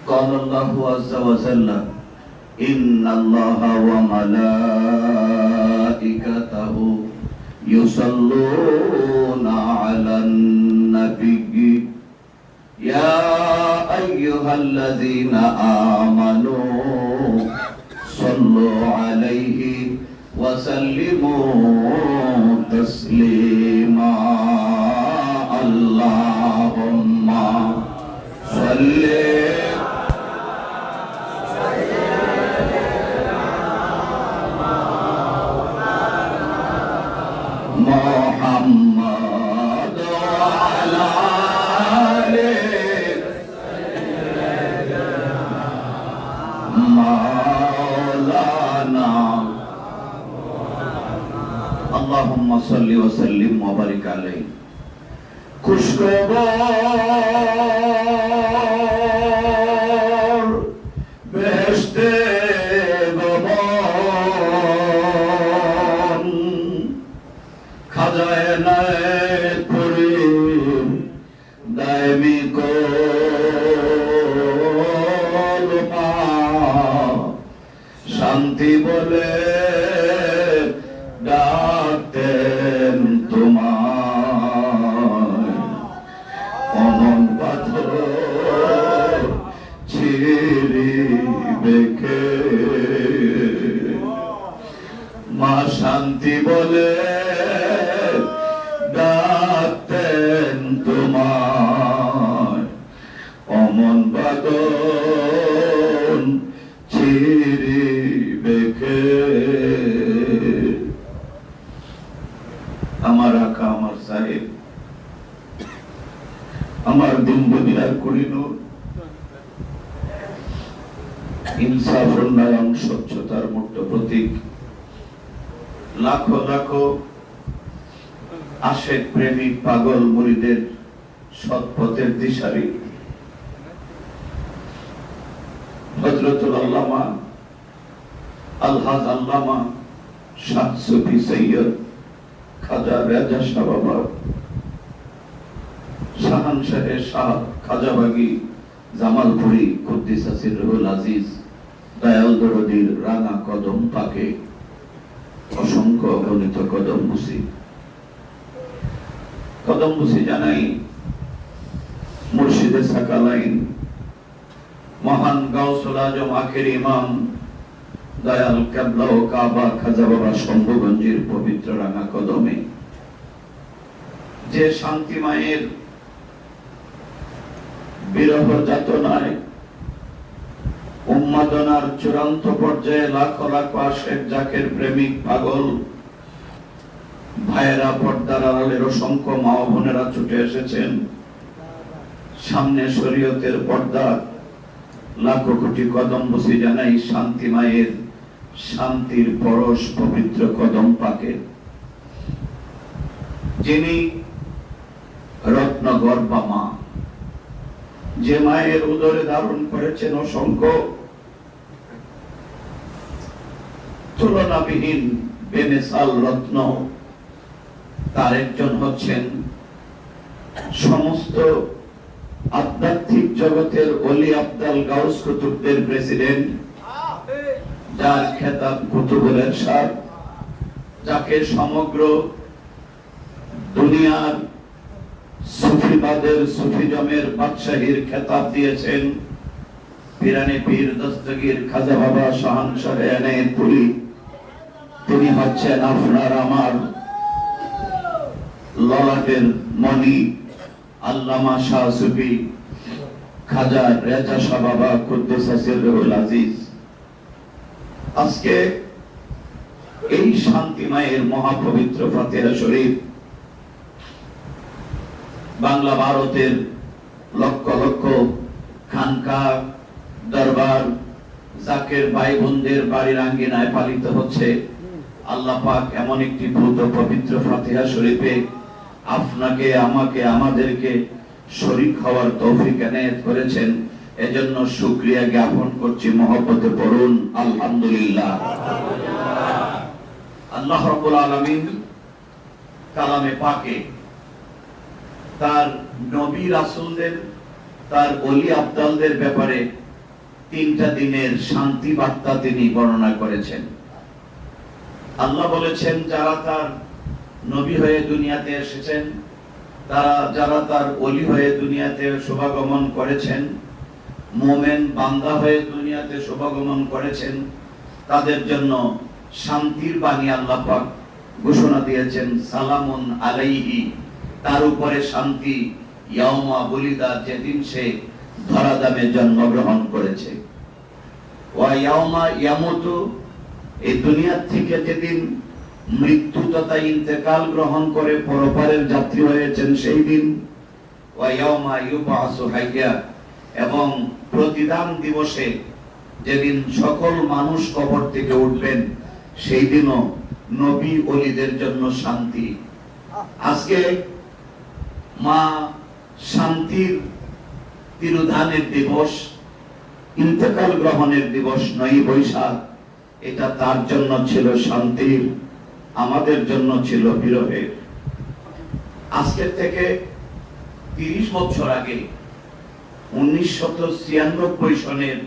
قال الله عز وجل إن الله وملائكته يصلون على النبي يا أيها الذين آمنوا صلوا عليه وسلموا تسليما اللهم صل محمد وعلى آله مولانا اللهم صل وسلم وبارك عليه খুশখবর বেহেশতে ভবন খাজা এনায়েত পুরী দাইমি কলমা শান্তি বলে ডাকতেন তোমায় অমন পাথর ছিড়িবে মা শান্তি বলে ডাকতেন তোমায় অমন বাদন ছিড়িবে আমার আকা আমার সাহেব আমার দিন দুনিয়ার করিনুর ইনসাফ উন্নয়ন স্বচ্ছতার মূর্ত প্রতীক লাখো লাখো আশেক প্রেমিক পাগল মুরিদের সৎপথের দিশারি হযরতুল আল্লামা আলহাজ আল্লামা শাহ সুফি সৈয়দ খাজা রেজা শাহ বাবা শাহানশাহে শাহ খাজাবাগী জামালপুরি কুদ্দিস রুহুল আজিজ দয়াল দরদির রাঙা কদম পাকে অসংখ্য অগণিত কদম বুসি জানাই মুর্শিদে সাকালাইন মহান গাউসুল আজম আখের ইমাম দয়াল কেবলা ও কাবা খাজা বাবা শম্ভুগঞ্জের পবিত্র রাঙা কদমে যে শান্তি মায়ের বিরহ যাতনায় উন্মাদনার চূড়ান্ত পর্যায়ে লাখো লাখো আশেক জাকের প্রেমিক পাগল ভাইয়েরা পর্দার আড়ালের অসংখ্য মা ও বোনেরা ছুটে এসেছেন সামনে শরীয়তের পর্দা লাখো কোটি কদম বসি জানাই শান্তি মায়ের শান্তির পরশ পবিত্র কদম পাকে যিনি রত্ন গর্ভা মা যে মায়ের উদরে ধারণ করেছেন অসংখ্য তুলনাবিহীন বেমিসাল রত্ন তার একজন হচ্ছেন সমস্ত আধ্যাত্মিক জগতের ওলি আফদাল গাউস কুতুবদের প্রেসিডেন্ট যার খেতাব কুতুবুল ইরশাদ যাকে সমগ্র দুনিয়ার সুফিবাদের সুফিজমের বাদশাহীর খেতাব দিয়েছেন পিরানে পীর দস্তগীর খাজা বাবা শাহানশাহ এনায়েত পুরী তিনি হচ্ছেন আপনার আমার ললাটের মণি আল্লামা শাহ সুফি খাজা রেজা শাহ বাবা কুদ্দুস রুহুল আজিজ আজকে এই শান্তি মায়ের মহাপবিত্র ফাতিহা শরীফ বাংলা ভারতের লক্ষ লক্ষ খানকা দরবার জাকের ভাই বোনদের বাড়ির আঙ্গিনায় পালিত হচ্ছে আল্লাহ পাক এমন একটি ভূত পবিত্র ফাতিহা শরীফে আপনাকে আমাকে আমাদেরকে শরীক হওয়ার তৌফিক এনায়েত করেছেন এজন্য শুকরিয়া জ্ঞাপন করছি মহব্বতে পড়ুন আলহামদুলিল্লাহ আল্লাহ রাব্বুল আলামিন কালামে পাকে তার নবী রাসূলদের তার ওলি আফদালদের ব্যাপারে তিনটা দিনের শান্তি বার্তা তিনি বর্ণনা করেছেন। আল্লাহ বলেছেন, যারা তার নবী হয়ে দুনিয়াতে এসেছেন, যারা তার ওলি হয়ে দুনিয়াতে শুভাগমন করেছেন, মোমেন বান্দা হয়ে দুনিয়াতে শুভাগমন করেছেন, তাদের জন্য শান্তির বাণী আল্লাহ পাক ঘোষণা দিয়েছেন, সালামুন আলাইহি, তার উপরে শান্তি, ইয়াউমা বুলিদা, যেদিন সে ধরাধামে জন্মগ্রহণ করেছে, ওয়া ইয়াউমা ইয়ামুতু, এই দুনিয়া থেকে যেদিন মৃত্যু তথা ইন্তেকাল গ্রহণ করে পরপারের যাত্রী হয়েছেন সেই দিন, ওয়া ইয়াউমা ইউবআসু হাইয়া, এবং প্রতিদান দিবসে যেদিন সকল মানুষ কবর থেকে উঠবেন সেই দিনও নবী ওলিদের জন্য শান্তি। আজকে মা শান্তির তিরোধানের দিবস, ইন্তেকাল গ্রহণের দিবস 9ই বৈশাখ, এটা তার জন্য ছিল শান্তির, আমাদের জন্য ছিল বিরহের। আজকের থেকে 30 বছর আগে 1996 সনের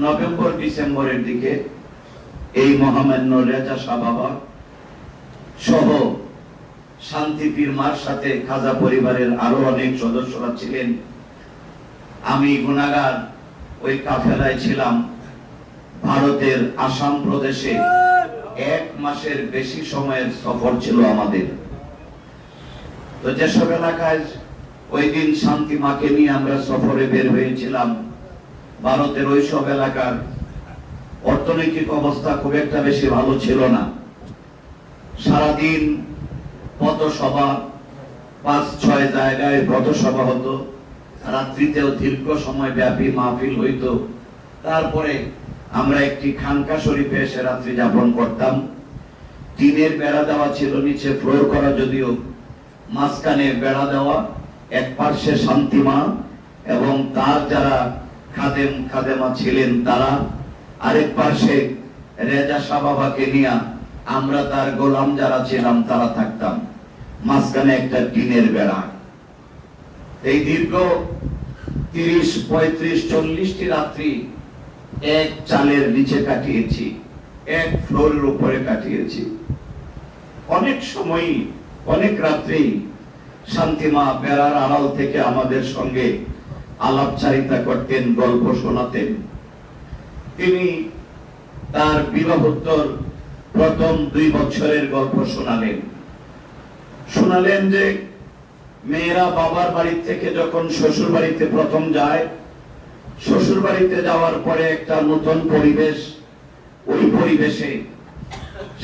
নভেম্বর ডিসেম্বরের দিকে এই মহামান্য রেজা শাহ বাবা সহ শান্তিপীর মার সাথে খাজা পরিবারের আরো অনেক সদস্যরা ছিলেন। আমি গুনাহগার ওই কাফেলায় ছিলাম। ভারতের আসাম প্রদেশে 1 মাসের বেশি সময়ের সফর ছিল আমাদের। তো যেসব এলাকায় ওই দিন শান্তি মাকে নিয়ে আমরা সফরে বের হয়েছিলাম, ভারতের ওই সব এলাকার অর্থনৈতিক অবস্থা খুব একটা বেশি ভালো ছিল না। সারাদিন পথসভা, 5-6 জায়গায় পথসভা হতো, রাত্রিতেও দীর্ঘ সময় ব্যাপী মাহফিল হইতো। তারপরে আমরা একটি খানকা শরীফে এসে রাত্রি যাপন করতাম। টিনের বেড়া দেওয়া ছিল, নিচে ফ্লোর করা, যদিও মাঝখানে বেড়া দেওয়া, এক পার্শ্বে শান্তিমা এবং তার যারা খাদেমা ছিলেন তারা, আরেক পার্শ্বে রেজা শাহ বাবাকে নিয়ে আমরা তার গোলাম যারা ছিলাম তারা থাকতাম। মাঝখানে একটা টিনের বেড়া। এই দীর্ঘ 30, 35, 40টি রাত্রি এক চালের নিচে কাটিয়েছি, এক ফ্লোরের উপরে কাটিয়েছি। অনেক সময়, অনেক রাত্রি শান্তিমা বেড়ার আড়াল থেকে আমাদের সঙ্গে আলাপচারিতা করতেন, গল্প শোনাতেন। তিনি তার বিবাহোত্তর প্রথম 2 বছরের গল্প শোনালেন যে মেয়েরা বাবার বাড়ি থেকে যখন শ্বশুর বাড়িতে প্রথম যায়, শ্বশুর বাড়িতে যাওয়ার পরে একটা নতুন পরিবেশ, ওই পরিবেশে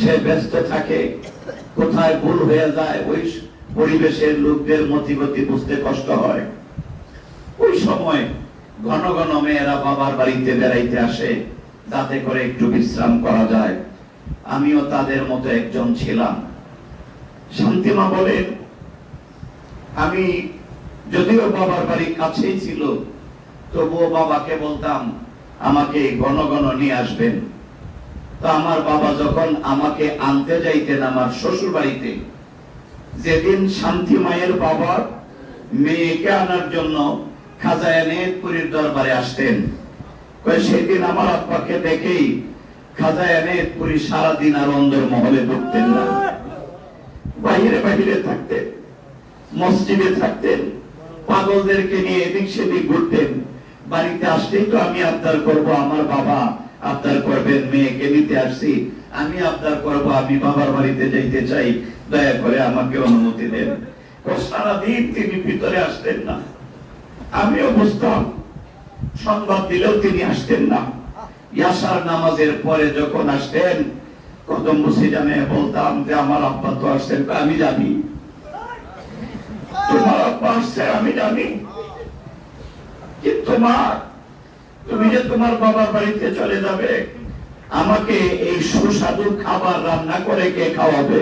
সে ব্যস্ত থাকে, কোথায় ভুল হয়ে যায় ওই পরিবেশের লোকদের মতিগতি বুঝতে কষ্ট হয়। ওই সময় ঘন ঘন মেয়েরা বাবার বাড়িতে বেড়াইতে আসে যাতে করে একটু বিশ্রাম করা যায়। আমিও তাদের মতো একজন ছিলাম। শান্তিমা বলেন, আমি যদিও বাবার বাড়ি কাছেই ছিল, তবুও বাবাকে বলতাম আমাকে ঘন ঘন নিয়ে আসবেন। তো আমার বাবা যখন আমাকে আনতে যাইতেন আমার শ্বশুর বাড়িতে, যেদিন শান্তি মায়ের বাবা মেয়েকে আনার জন্য খাজা এনায়েতপুরীর দরবারে আসতেন, সেদিন আমার আব্বাকে দেখেই খাজা এনায়েতপুরী সারাদিন আর অন্দর মহলে ঢুকতেন না, বাহিরে বাহিরে থাকতেন, মসজিদে থাকতেন, পাগলদেরকে নিয়ে এদিক সেদিক ঘুরতেন। বাড়িতে আসলেই তো আমি আবদার করব, আমার বাবা আবদার করবেন, মেয়েকে নিতে আসছি, আমি আবদার করব, আমি বাবার বাড়িতে যাইতে চাই, দয়া করে আমাকে অনুমতি দেন। সারাদিন তিনি ভিতরে আসতেন না। আমিও বুঝতাম, সংবাদ দিলেও তিনি আসতেন না। ইয়াসার নামাজের পরে যখন আসতেন, কদম বসে জানে বলতাম যে আমার আব্বা তো আসছেন। আমি জানি তোমার আব্বা আসছে, আমি জানি, কিন্তু মা তুমি যে তোমার বাবার বাড়িতে চলে যাবে, আমাকে এই সুস্বাদু খাবার রান্না করে কে খাওয়াবে?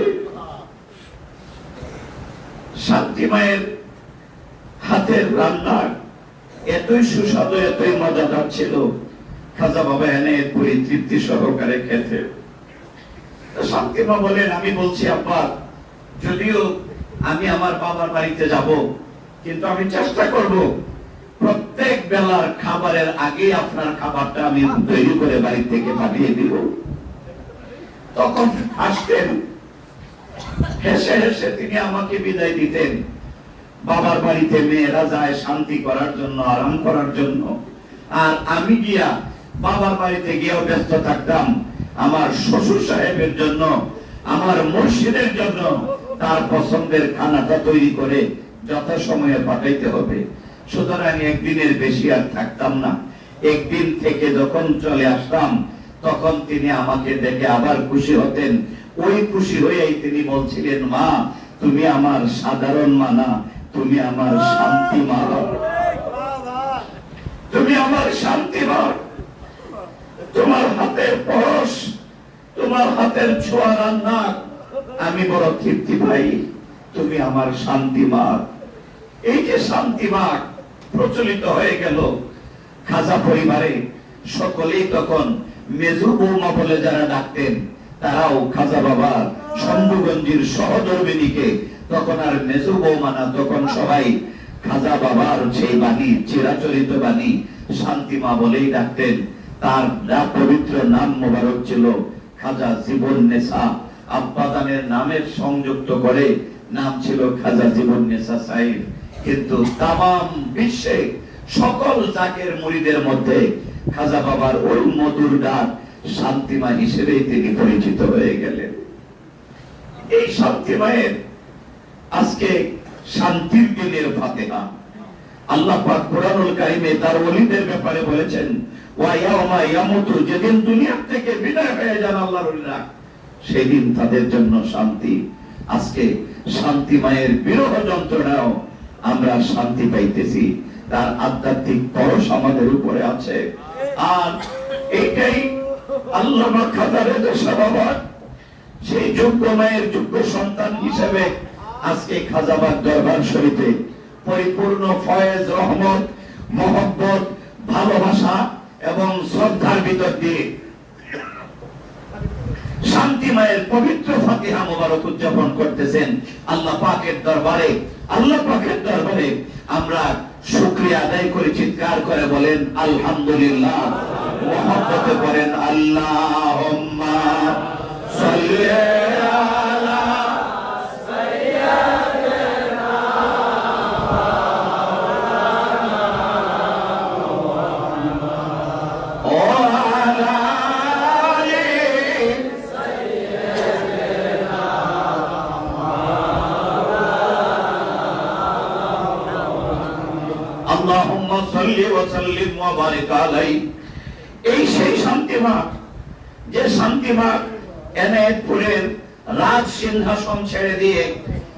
শান্তি মায়ের হাতের রান্না এতই সুস্বাদু, এতই মজাদার ছিল, খাজা বাবা এনায়েতপুরী তৃপ্তি সহকারে খেতে। শান্তিমা বলেন, আমি বলছি আব্বা, যদিও আমি আমার বাবার বাড়িতে যাব, কিন্তু আমি চেষ্টা করব প্রত্যেক বেলার খাবারের আগে আপনার খাবারটা আমি তৈরি করে বাড়ি থেকে পাঠিয়ে দিব। তখন আসতেন, হেসে হেসে তিনি আমাকে বিদায় দিতেন। বাবার বাড়িতে মেয়েরা যায় শান্তি করার জন্য, আরাম করার জন্য, আর আমি গিয়া বাবার বাড়িতে গিয়েও ব্যস্ত থাকতাম আমার শ্বশুর সাহেবের জন্য, আমার মুর্শিদের জন্য তার পছন্দের খানাটা তৈরি করে যথাসময়ে পাঠাইতে হবে। সুতরাং একদিনের বেশি আর থাকতাম না। একদিন থেকে যখন চলে আসতাম তখন তিনি আমাকে দেখে আবার খুশি হতেন। ওই খুশি হয়েই তিনি বলছিলেন, মা তুমি আমার সাধারণ মা না, তুমি আমার শান্তি মা, তুমি আমার শান্তি মা। তোমার হাতের পরশ, তোমার হাতের ছোঁয়া রান্না আমি বড় তৃপ্তি পাই, তুমি আমার শান্তি মা। এই যে শান্তি মা প্রচলিত হয়ে গেল খাজা পরিবারে, সকলেই তখন মেজু বৌমা বলে যারা ডাকতেন তারাও খাজা বাবা শম্ভুগঞ্জের সহধর্মিনীকে তখন আর মেজু বৌমা না, তখন সবাই খাজা বাবার সেই বাণী, চিরাচরিত বাণী শান্তিমা বলেই ডাকতেন। তার যা পবিত্র নাম মোবারক ছিল খাজা জীবননেসা, আব্বাদানের নামের সংযুক্ত করে নাম ছিল খাজা জীবননেসা সাহেব। কিন্তু তামাম বিশ্বে সকল জাকের মুরিদের মধ্যে খাজা বাবার ওই মধুর ডাক শান্তিমা হিসেবে তিনি পরিচিত হয়ে গেলেন। এই শান্তিমায়ের আজকে শান্তির দিনের ফাতিহা। আল্লাহ পাক কুরআনুল কারীমে তার ওলিদের ব্যাপারে বলেছেন, ওয়া ইয়াউমা ইয়ামুতু, যেদিন দুনিয়া থেকে বিদায় হয়ে যান আল্লাহর ওলিরা, সেদিন তাদের জন্য শান্তি। আজকে শান্তি মায়ের বিরহ যন্ত্রণাও আমরা শান্তি পাইতেছি, তার আধ্যাত্মিক পরশ আমাদের উপরে আছে। আর এইটাই আল্লামা খাজা রেজা শাহ বাবা সেই যোগ্য মায়ের যোগ্য সন্তান হিসেবে আজকে খাজাবাদ দরবার শরীফে পরিপূর্ণ ফয়েজ, রহমত, মহব্বত, ভালোবাসা এবং শ্রদ্ধার ভিতর দিয়ে শান্তি মায়ের পবিত্র ফাতিহা মোবারক উদযাপন করতেছেন। আল্লাহ পাকের দরবারে, আল্লাহ পাকের দরবারে আমরা শুকরিয়া আদায় করে চিৎকার করে বলেন আলহামদুলিল্লাহ। মহব্বতে বলেন আল্লাহুম্মা সাল্লি আলা সাইয়্যিদিনা ও আলা আলি সাইয়্যিদিনা আল্লাহুম্মা সাল্লি ওয়া সাল্লিম ওয়া বারিক আলাইহি। এই সেই শান্তিমা, যে শান্তিমা এনায়েতপুরের রাজ সিংহাসন ছেড়ে দিয়ে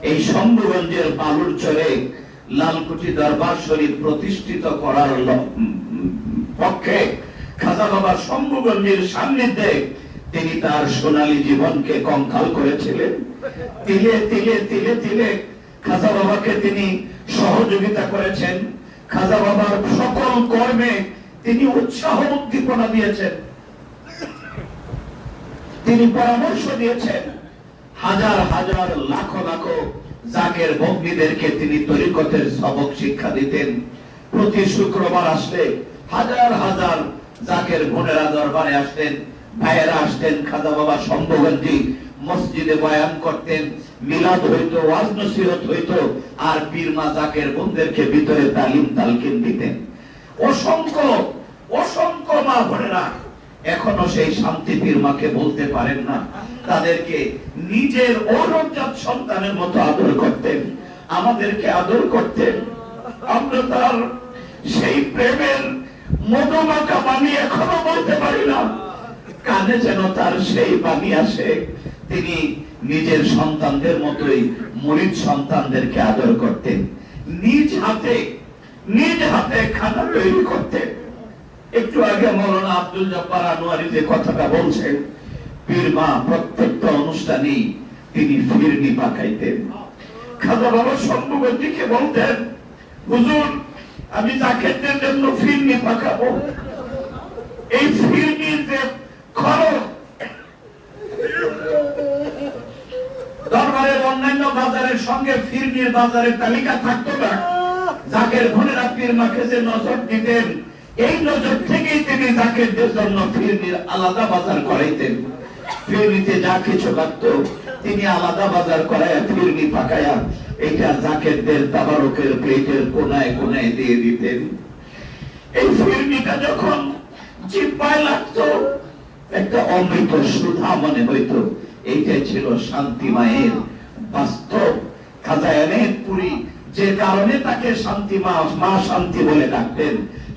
এই শম্ভুগঞ্জের বালুর চরে লালকুটি দরবার শরীফ প্রতিষ্ঠিত করার পক্ষে খাজা বাবা শম্ভুগঞ্জের সান্নিধ্যে তিনি তার সোনালী জীবনকে কঙ্কাল করেছিলেন। তিলে তিলে তিলে তিলে খাজা বাবাকে তিনি সহযোগিতা করেছেন। খাজা বাবার সকল কর্মে তিনি উৎসাহ উদ্দীপনা দিয়েছেন, তিনি পরামর্শ দিয়েছেন। হাজার হাজার লাখো লাখো জাকের ভগ্নীদেরকে তিনি তরিকতের সবক শিক্ষা দিতেন। প্রতি শুক্রবার আসলে হাজার হাজার জাকের বোনেরা দরবারে আসতেন, ভাইয়েরা আসতেন। খাজা বাবা শম্ভুগঞ্জি মসজিদে বয়ান করতেন, মিলাদ হইতো, ওয়াজ নসিহত হইতো, আর পীর মা জাকের বোনদেরকে ভিতরে তালিম তালকিন দিতেন। অসংখ্য অসংখ্য মা বোনেরা এখনো সেই শান্তি পীর মাকে বলতে পারেন না, তাদেরকে নিজের ঔরজাত সন্তানের মতো আদর করতেন, আমাদেরকে আদর করতেন। আমরা তার সেই প্রেমের মধুমাখা বাণী এখনো বলতে পারি না, কানে যেন তার সেই বাণী আসে। তিনি নিজের সন্তানদের মতোই মুরিদ সন্তানদেরকে আদর করতেন, নিজ হাতে খানা তৈরি করতেন। একটু আগে মৌলানা আব্দুল জব্বার আনোয়ারি যে কথাটা বলছেন, পীর মা প্রত্যেকটা অনুষ্ঠানেই তিনি ফিরনি পাকাইতেন। খাজা বাবা শম্ভুগঞ্জিকে বলতেন, হুজুর আমি জাকেরদের জন্য ফিরনি পাকাবো। এই ফিরনির যে খরচ দরবারের অন্যান্য বাজারের সঙ্গে ফিরনির বাজারের তালিকা থাকতো না, জাকের বোনেরা পীর মাকে যে নজর দিতেন, এই নজর থেকেই তিনি জাকেরদের জন্য ফিরনির আলাদা বাজার করাইতেন। ফিরনিতে যা কিছু লাগতো তিনি আলাদা বাজার করাইয়া ফিরনি পাকাইয়া এটা জাকেরদের তাবারকের প্লেটের কোনায় কোনায় দিয়ে দিতেন। এই ফিরনিটা যখন জিহ্বায় লাগতো একটা অমৃত সুধা মনে হইতো। এইটাই ছিল শান্তি মায়ের বাস্তব। খাজা এনায়েতপুরী যে কারণে তাকে শান্তি মা, মা শান্তি বলে ডাকতেন,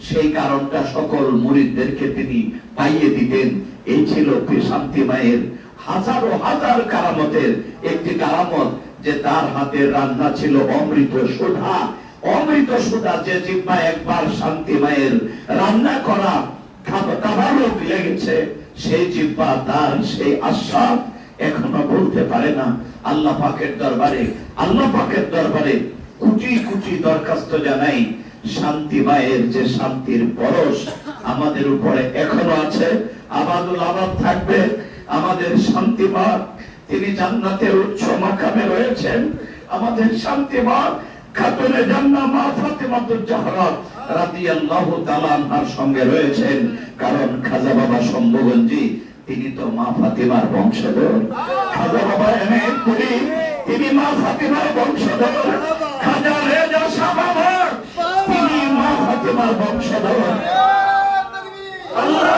সেই কারণটা সকল মুরিদদেরকে তিনি পাইয়ে দিতেন। এই ছিল শান্তি মায়ের হাজারো হাজার কারামতের একটি কারামত, যে তার হাতের রান্না ছিল অমৃত সুধা। অমৃত সুধা যে জিহ্বায় একবার শান্তি মায়ের রান্না করা তাবারক লেগেছে, সেই জিহ্বা তার সেই আস্বাদ এখনো বলতে পারে না। আল্লাহ পাকের দরবারে, আল্লাহ পাকের দরবারে কোটি কোটি দরখাস্ত জানাই, শান্তি মায়ের যে শান্তির পরশ আমাদের উপরে এখনো আছে, আবাদুল আবাদ থাকবে। আমাদের শান্তি মা তিনি জান্নাতের উচ্চ মাকামে রয়েছেন। আমাদের শান্তি মা খাতুনে জান্নাত মা ফাতেমাতুজ জাহরা রাদিয়াল্লাহু তাআলা আনহার সঙ্গে রয়েছেন। কারণ খাজা বাবা শম্ভুগঞ্জি তিনি তো মা ফাতেমার বংশধর। খাজা বাবা এনায়েতপুরী তিনি মা ফাতেমার বংশধর। খাজা রেজা শাহ বাবা তিনি মা ফাতেমার বংশধর। আল্লাহ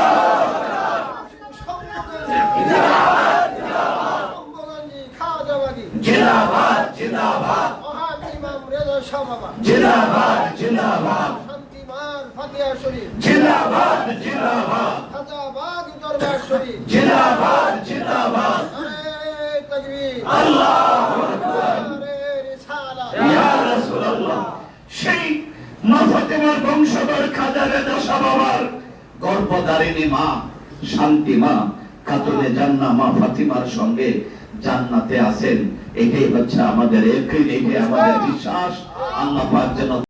জিন্দাবাদ জিন্দাবাদ ইমাম রেজা শাহ বাবা জিন্দাবাদ জিন্দাবাদ শান্তিমান ফাতিহা শরীফ জিন্দাবাদ জিন্দাবাদ খাজাবাদ দরবার শরীফ জিন্দাবাদ জিন্দাবাদ নারে তাকবীর আল্লাহু আকবার নারে রিসালাত ইয়া রাসূলুল্লাহ। সেই মা ফাতেমার বংশধর খাজা রেজা শাহ বাবার গর্ভধারিণী মা শান্তি মা খাতুনে জান্নাত মা ফাতিমার সঙ্গে জান্নাতে আছেন। এটাই হচ্ছে আমাদের, এটাই আমাদের বিশ্বাস। আল্লাহ পাক যেন